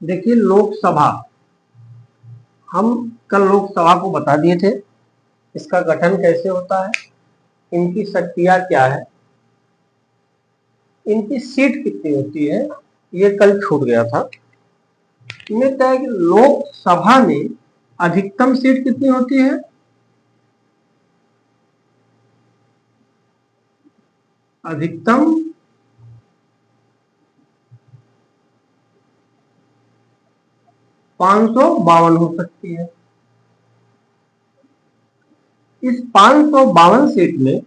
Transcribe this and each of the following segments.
देखिए, लोकसभा, हम कल लोकसभा को बता दिए थे इसका गठन कैसे होता है, इनकी शक्तियां क्या है, इनकी सीट कितनी होती है, ये कल छूट गया था। इन्हें क्या है कि लोकसभा में अधिकतम सीट कितनी होती है, अधिकतम 552 हो सकती है। इस 552 सीट में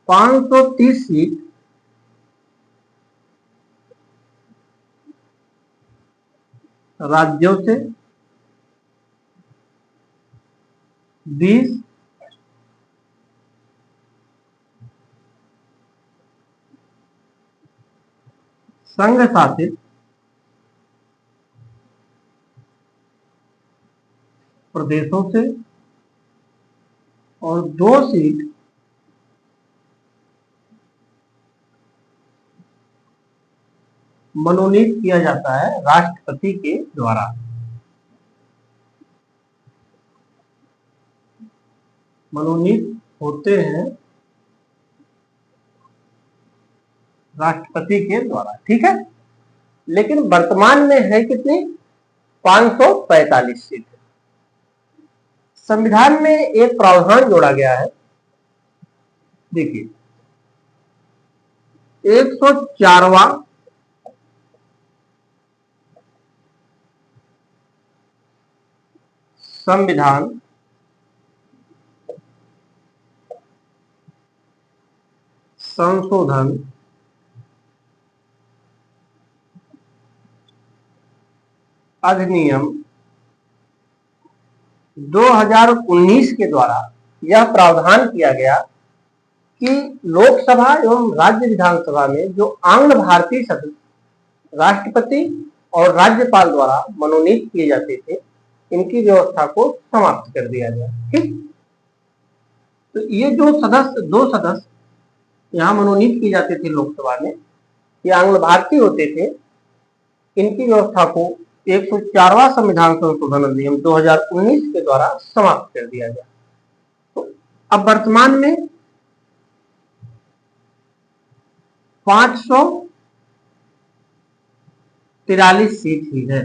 530 सीट राज्यों से, 20 संघ शासित प्रदेशों से और 2 सीट मनोनीत किया जाता है राष्ट्रपति के द्वारा। मनोनीत होते हैं राष्ट्रपति के द्वारा, ठीक है। लेकिन वर्तमान में है कितनी, 545 सीट। संविधान में एक प्रावधान जोड़ा गया है, देखिए 104वां संविधान संशोधन अधिनियम 2019 के द्वारा यह प्रावधान किया गया कि लोकसभा एवं राज्य विधानसभा में जो आंग्ल भारतीय सदस्य राष्ट्रपति और राज्यपाल द्वारा मनोनीत किए जाते थे, इनकी व्यवस्था को समाप्त कर दिया गया, ठीक। तो ये जो सदस्य, 2 सदस्य यहाँ मनोनीत किए जाते थे लोकसभा में, ये आंग्ल भारतीय होते थे, इनकी व्यवस्था को 104वां संविधान संशोधन अधिनियम 2019 के द्वारा समाप्त कर दिया गया। तो अब वर्तमान में 543 सीट ही है,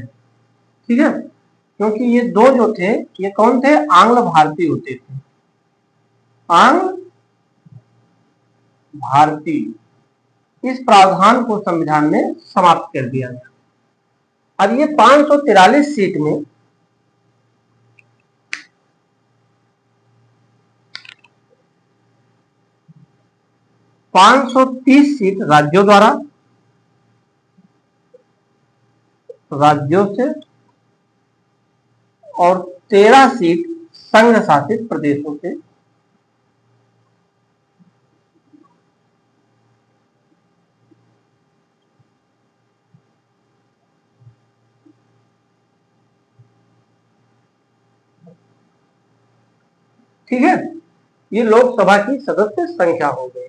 ठीक है। क्योंकि ये 2 जो थे, ये कौन थे, आंग्ल भारतीय होते थे, आंग्ल भारतीय। इस प्रावधान को संविधान में समाप्त कर दिया गया। अब ये 543 सीट में 530 सीट राज्यों द्वारा, राज्यों से और 13 सीट संघ शासित प्रदेशों से। ठीक है, ये लोकसभा की सदस्य संख्या हो गई।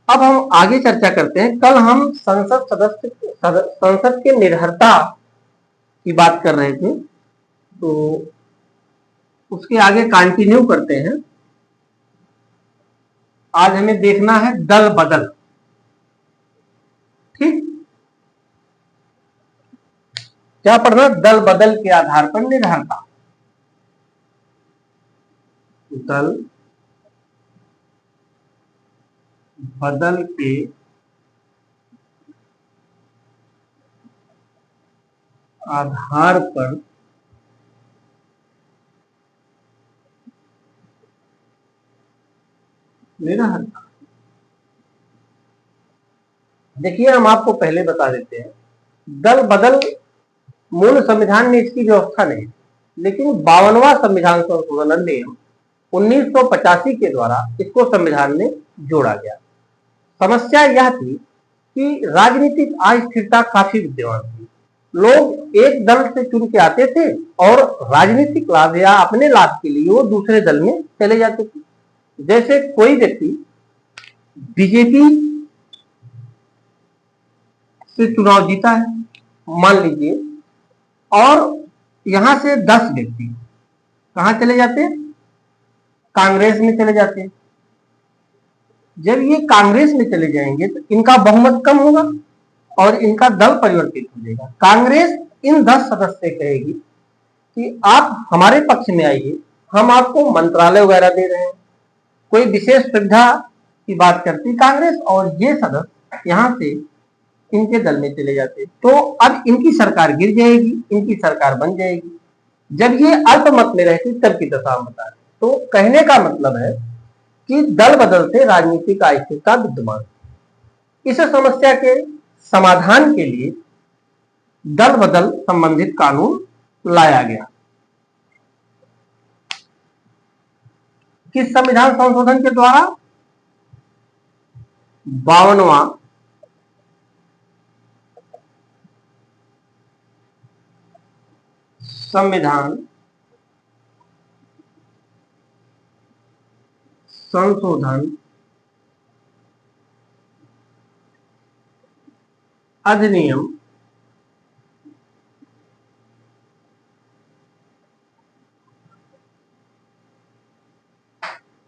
अब हम आगे चर्चा करते हैं। कल हम संसद के निर्भरता की बात कर रहे थे, तो उसके आगे कंटिन्यू करते हैं। आज हमें देखना है दल बदल, ठीक। क्या पढ़ना, दल बदल के आधार पर निर्भरता। दल बदल के आधार पर निर्भरता। देखिए, हम आपको पहले बता देते हैं, दल बदल मूल संविधान में इसकी व्यवस्था नहीं, लेकिन 52वां संविधान संशोधन अधिनियम 1985 के द्वारा इसको संविधान में जोड़ा गया। समस्या यह थी कि राजनीतिक अस्थिरता काफी विद्यमान थी। लोग एक दल से चुन के आते थे और राजनीतिक लाभ या अपने लाभ के लिए वो दूसरे दल में चले जाते थे। जैसे कोई व्यक्ति बीजेपी से चुनाव जीता है, मान लीजिए, और यहां से 10 व्यक्ति कहां चले जाते हैं, कांग्रेस में चले जाते हैं। जब ये कांग्रेस में चले जाएंगे तो इनका बहुमत कम होगा और इनका दल परिवर्तित हो जाएगा। कांग्रेस इन 10 सदस्य से कहेगी कि आप हमारे पक्ष में आइए, हम आपको मंत्रालय वगैरह दे रहे हैं, कोई विशेष सुविधा की बात करती कांग्रेस, और ये सदस्य यहां से इनके दल में चले जाते। तो अब इनकी सरकार गिर जाएगी, इनकी सरकार बन जाएगी। जब ये अल्पमत में रहती तब की दशा बता रहे। तो कहने का मतलब है कि दल बदल से राजनीतिक अस्थिरता विद्यमान। इस समस्या के समाधान के लिए दल बदल संबंधित कानून लाया गया। किस संविधान संशोधन के द्वारा? 52वां संविधान संशोधन अधिनियम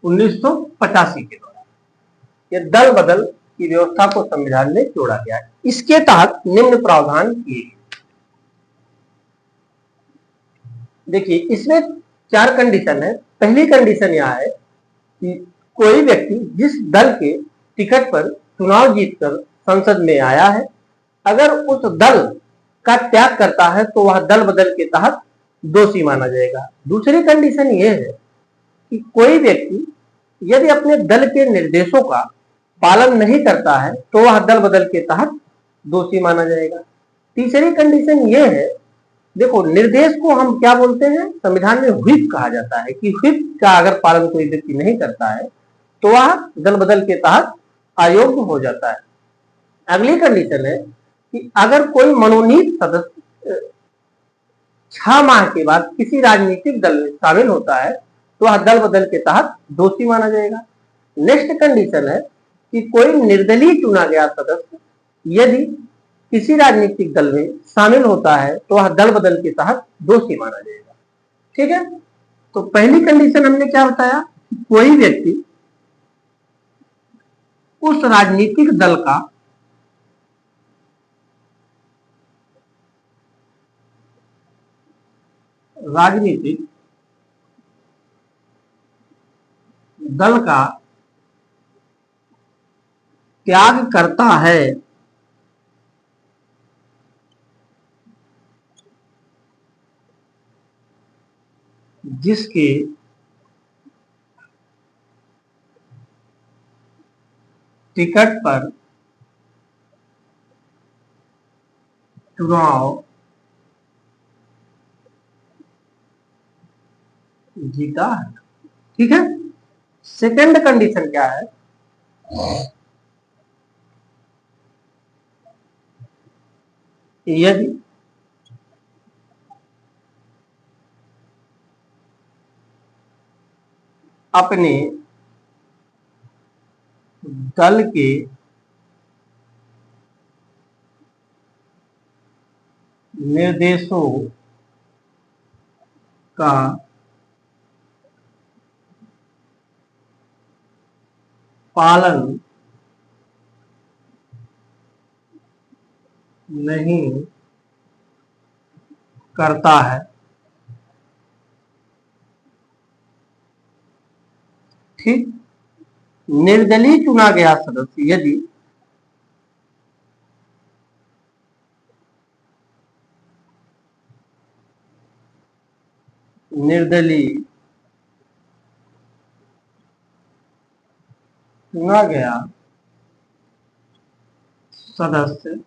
1985 के द्वारा यह दल बदल की व्यवस्था को संविधान में जोड़ा गया है। इसके तहत निम्न प्रावधान किए गए। देखिए, इसमें 4 कंडीशन है। पहली कंडीशन यह है कि कोई व्यक्ति जिस दल के टिकट पर चुनाव जीतकर संसद में आया है, अगर उस दल का त्याग करता है तो वह दल बदल के तहत दोषी माना जाएगा। दूसरी कंडीशन यह है कि कोई व्यक्ति यदि अपने दल के निर्देशों का पालन नहीं करता है तो वह दल बदल के तहत दोषी माना जाएगा। तीसरी कंडीशन यह है, देखो, निर्देश को हम क्या बोलते हैं, संविधान में व्हिप कहा जाता है कि व्हिप का अगर पालन कोई व्यक्ति नहीं करता है तो वह दल बदल के तहत अयोग्य हो जाता है। अगली कंडीशन है कि अगर कोई मनोनीत सदस्य 6 माह के बाद किसी राजनीतिक दल में शामिल होता है तो वह दल बदल के तहत दोषी माना जाएगा। नेक्स्ट कंडीशन है कि कोई निर्दलीय चुना गया सदस्य यदि किसी राजनीतिक दल में शामिल होता है तो वह दल बदल के तहत दोषी माना जाएगा। ठीक है, तो पहली कंडीशन हमने क्या बताया, कोई व्यक्ति उस राजनीतिक दल का त्याग करता है जिसके टिकट पर चुनाव जीता है। ठीक है, सेकंड कंडीशन क्या है, यदि अपने दल के निर्देशों का पालन नहीं करता है। ठीक, निर्दलीय चुना गया सदस्य यदि निर्दलीय चुना गया सदस्य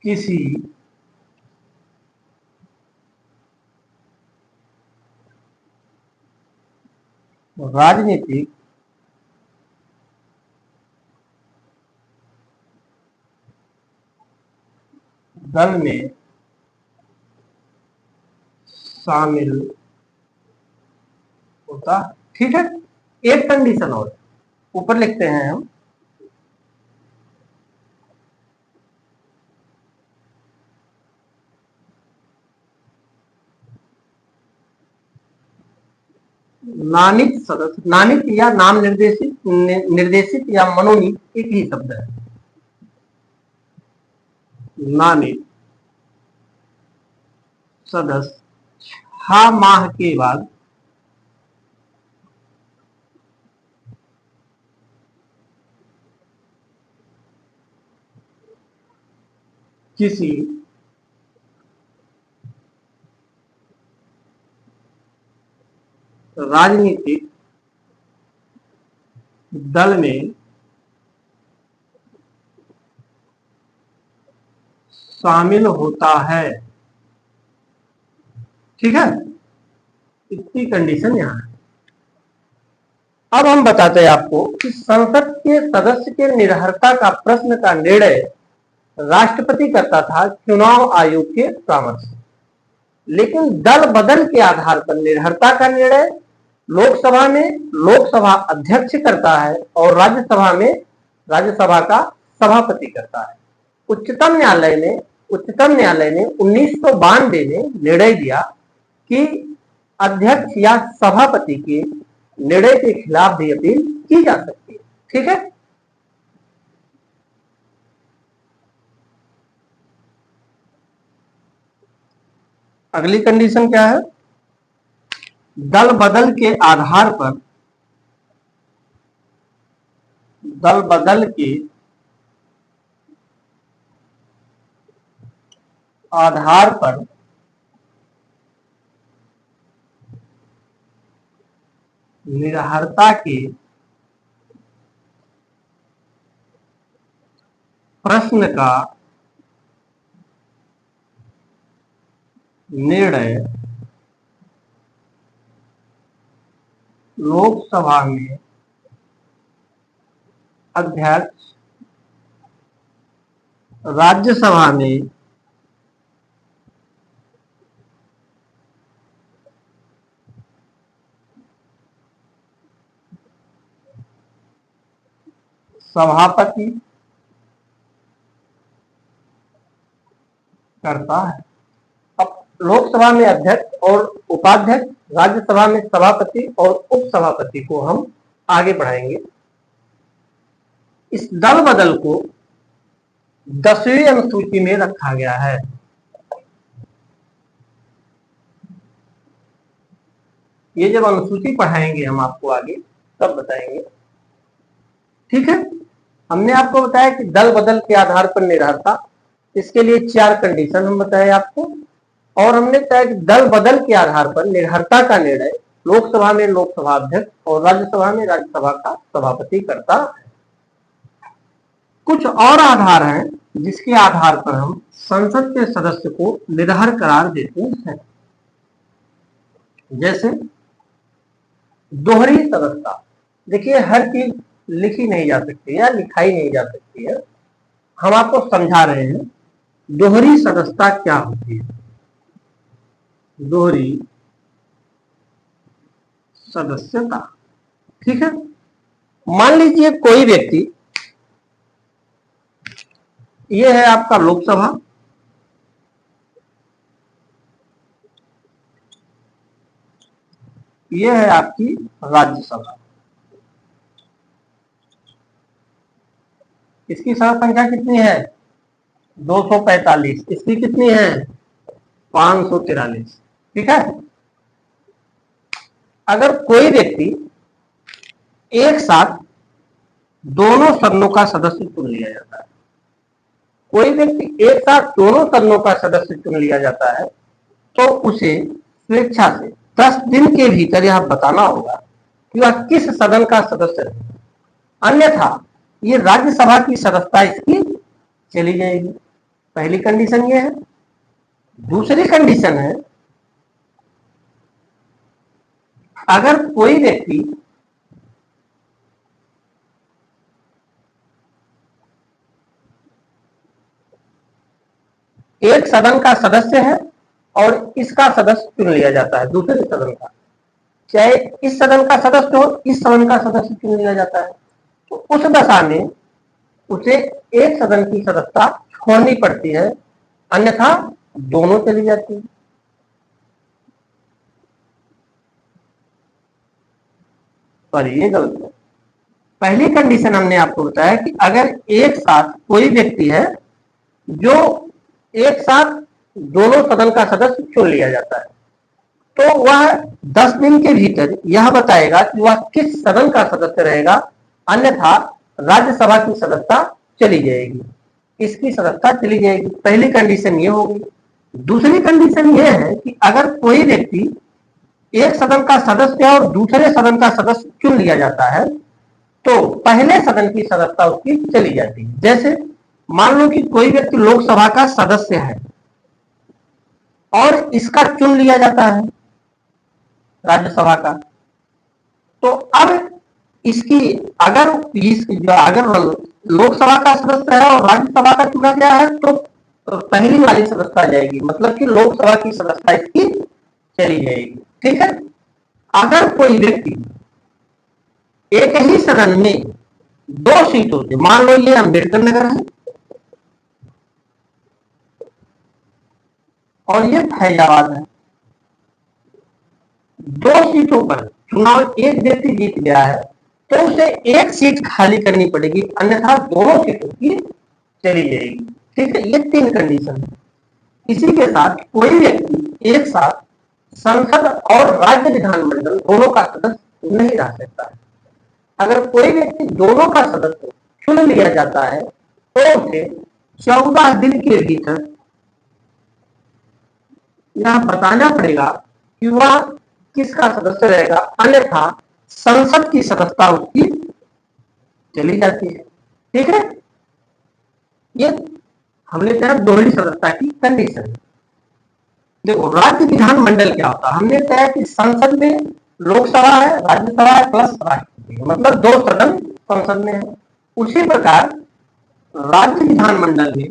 किसी राजनीतिक दल में शामिल होता है। ठीक है, एक कंडीशन और ऊपर लिखते हैं हम, नामित सदस्य, नामित या नाम निर्देशित, निर्देशित या मनोनीत एक ही शब्द है। नामित सदस्य 6 माह के बाद किसी राजनीतिक दल में शामिल होता है। ठीक है, इतनी कंडीशन यहां है। अब हम बताते हैं आपको कि संसद के सदस्य के निर्हरता का प्रश्न का निर्णय राष्ट्रपति करता था चुनाव आयोग के परामर्श से, लेकिन दल बदल के आधार पर निर्हरता का निर्णय लोकसभा में लोकसभा अध्यक्ष करता है और राज्यसभा में राज्यसभा का सभापति करता है। उच्चतम न्यायालय ने 1992 में निर्णय दिया कि अध्यक्ष या सभापति के निर्णय के खिलाफ भी अपील की जा सकती है। ठीक है, अगली कंडीशन क्या है? दल बदल के आधार पर निर्हरता के प्रश्न का निर्णय लोकसभा में अध्यक्ष, राज्यसभा में सभापति करता है। अब लोकसभा में अध्यक्ष और उपाध्यक्ष, राज्यसभा में सभापति और उपसभापति को हम आगे बढ़ाएंगे। इस दल बदल को 10वीं अनुसूची में रखा गया है। ये जब अनुसूची पढ़ाएंगे हम आपको आगे तब बताएंगे। ठीक है, हमने आपको बताया कि दल बदल के आधार पर निर्हरता, इसके लिए 4 कंडीशन हम बताए आपको, और हमने बताया कि दल बदल के आधार पर निर्हरता का निर्णय लोकसभा में लोकसभा अध्यक्ष और राज्यसभा में राज्यसभा का सभापति करता है। कुछ और आधार हैं जिसके आधार पर हम संसद के सदस्य को निर्हर करार देते हैं, जैसे दोहरी सदस्यता। देखिए, हर चीज लिखी नहीं जा सकती या लिखाई नहीं जा सकती है, हम आपको समझा रहे हैं दोहरी सदस्यता क्या होती है। दोहरी सदस्यता, ठीक है, मान लीजिए कोई व्यक्ति, ये है आपका लोकसभा, ये है आपकी राज्यसभा, इसकी सदस्य संख्या कितनी है? 245। इसकी कितनी है? 543। ठीक है, अगर कोई व्यक्ति एक साथ दोनों सदनों का सदस्य चुन लिया जाता है, कोई व्यक्ति एक साथ दोनों सदनों का सदस्य चुन लिया जाता है, तो उसे स्वेच्छा से 10 दिन के भीतर यह बताना होगा कि वह किस सदन का सदस्य है, अन्यथा ये राज्यसभा की सदस्यता इसकी चली जाएगी। पहली कंडीशन ये है। दूसरी कंडीशन है, अगर कोई व्यक्ति एक सदन का सदस्य है और इसका सदस्य चुन लिया जाता है दूसरे सदन का, चाहे इस सदन का सदस्य हो, इस सदन का सदस्य चुन लिया जाता है, तो उस दशा में उसे एक सदन की सदस्यता छोड़नी पड़ती है, अन्यथा दोनों चली जाती है। सॉरी ये गलत है। पहली कंडीशन हमने आपको बताया कि अगर एक साथ कोई व्यक्ति है जो एक साथ दोनों सदन का सदस्य चुन लिया जाता है, तो वह 10 दिन के भीतर यह बताएगा कि वह किस सदन का सदस्य रहेगा, अन्यथा राज्यसभा की सदस्यता चली जाएगी, इसकी सदस्यता चली जाएगी। पहली कंडीशन ये होगी। दूसरी कंडीशन ये है कि अगर कोई व्यक्ति एक सदन का सदस्य और दूसरे सदन का सदस्य चुन लिया जाता है, तो पहले सदन की सदस्यता उसकी चली जाती है। जैसे मान लो कि कोई व्यक्ति लोकसभा का सदस्य है और इसका चुन लिया जाता है राज्यसभा का, तो अब इसकी अगर लोकसभा का सदस्य है और राज्यसभा का चुना गया है, तो पहली वाली सदस्यता जाएगी, मतलब कि लोकसभा की सदस्यता इसकी चली जाएगी। ठीक है। अगर कोई व्यक्ति एक ही सदन में 2 सीटों से, मान लो ये अम्बेडकर नगर है और ये फैजाबाद है, 2 सीटों पर चुनाव एक व्यक्ति जीत गया है, तो उसे एक सीट खाली करनी पड़ेगी, अन्यथा दोनों सीटों की चली जाएगी। ठीक है, ये 3 कंडीशन है। इसी के साथ कोई व्यक्ति एक साथ संसद और राज्य विधानमंडल दोनों का सदस्य नहीं रह सकता है। अगर कोई व्यक्ति दोनों का सदस्य चुन लिया जाता है, तो उसे 14 दिन के भीतर यह बताना पड़ेगा कि वह किसका सदस्य रहेगा, अन्यथा संसद की सदस्यता उसकी चली जाती है। ठीक है, ये हमने कहा दोहरी सदस्यता की कंडीशन। देखो राज्य विधानमंडल क्या होता है, हमने कहा कि संसद में लोकसभा है, राज्यसभा है, प्लस राष्ट्रपति, मतलब 2 सदन संसद में है। उसी प्रकार राज्य विधानमंडल में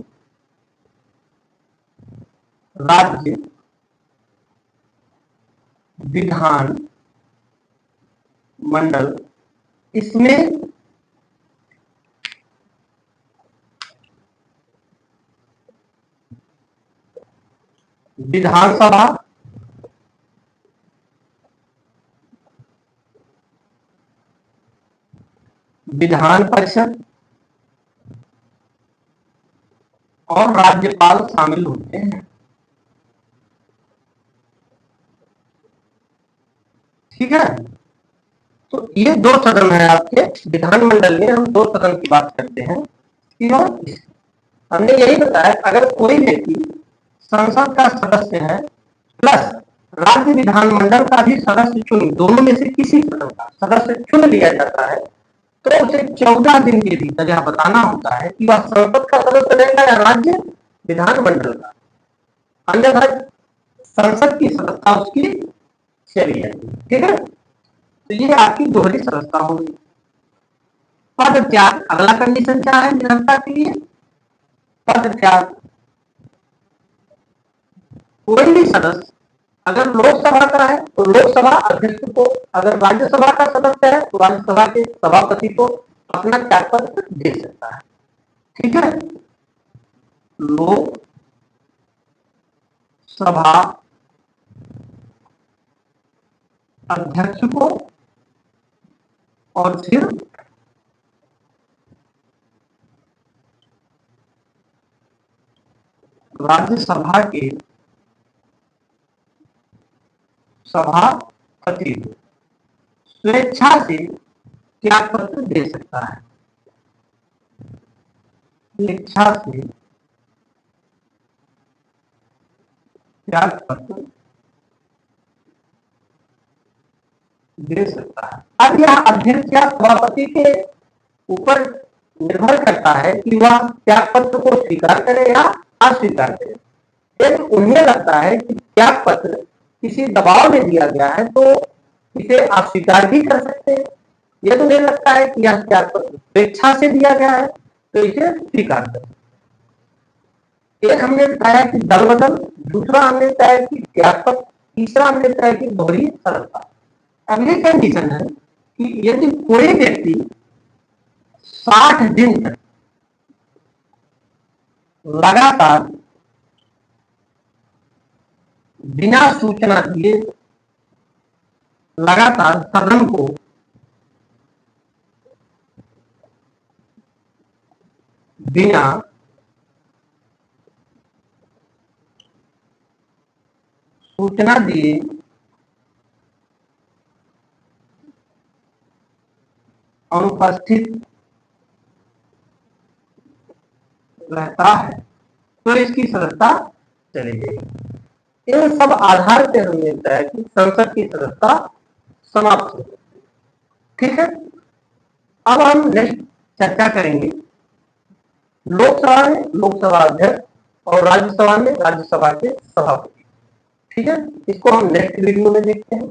राज्य विधान मंडल, इसमें विधानसभा, विधान परिषद और राज्यपाल शामिल होते हैं। ठीक है, तो ये 2 सदन है आपके विधानमंडल में। हम 2 सदन की बात करते हैं कि हमने यही बताया अगर कोई व्यक्ति संसद का सदस्य है प्लस राज्य विधानमंडल का भी सदस्य चुन, दोनों में से किसी सदन का सदस्य चुन लिया जाता है, तो उसे 14 दिन के भीतर यह बताना होता है कि वह संसद का सदस्य रहेगा या राज्य विधानमंडल का, अन्यथा संसद की सदस्यता उसकी चली जाएगी। ठीक है, तो ये आपकी दोहरी सदस्यता होगी। पद त्याग, अगला कंडीशन क्या है निरंतरता के लिए? पद त्याग। कोई भी सदस्य अगर लोकसभा का है तो लोकसभा अध्यक्ष को, अगर राज्यसभा का सदस्य है तो राज्यसभा के सभापति को अपना त्यागपत्र दे सकता है। ठीक है, लोकसभा अध्यक्ष को और फिर राज्यसभा के सभापति को स्वेच्छा से त्यागपत्र दे सकता है। स्वेच्छा से त्यागपत्र दे सकता है। अब यह अध्यक्ष या सभापति के ऊपर निर्भर करता है कि वह त्यागपत्र को स्वीकार करे या अस्वीकार करे। यदि उन्हें लगता है कि त्यागपत्र किसी दबाव में दिया गया है तो इसे अस्वीकार भी कर सकते हैं। यदि उन्हें लगता है कि यह त्यागपत्र स्वेच्छा से दिया गया है तो इसे स्वीकार कर सकते। एक हमने बताया कि दल बदल, दूसरा हमने बताया कि त्यागपत्र, तीसरा हमने बताया कि दोहरी सदस्यता। अगली कंडीशन है कि यदि कोई व्यक्ति 60 दिन तक लगातार बिना सूचना दिए लगातार सदन को बिना सूचना दिए अनुपस्थित रहता है तो इसकी सदस्यता चली जाएगी। इन सब आधार पे हमें मिलता है कि संसद की सदस्यता समाप्त हो। ठीक है, अब हम नेक्स्ट चर्चा करेंगे लोकसभा में लोकसभा अध्यक्ष और राज्यसभा में राज्यसभा के सभापति। ठीक है, इसको हम नेक्स्ट वीडियो में देखते हैं।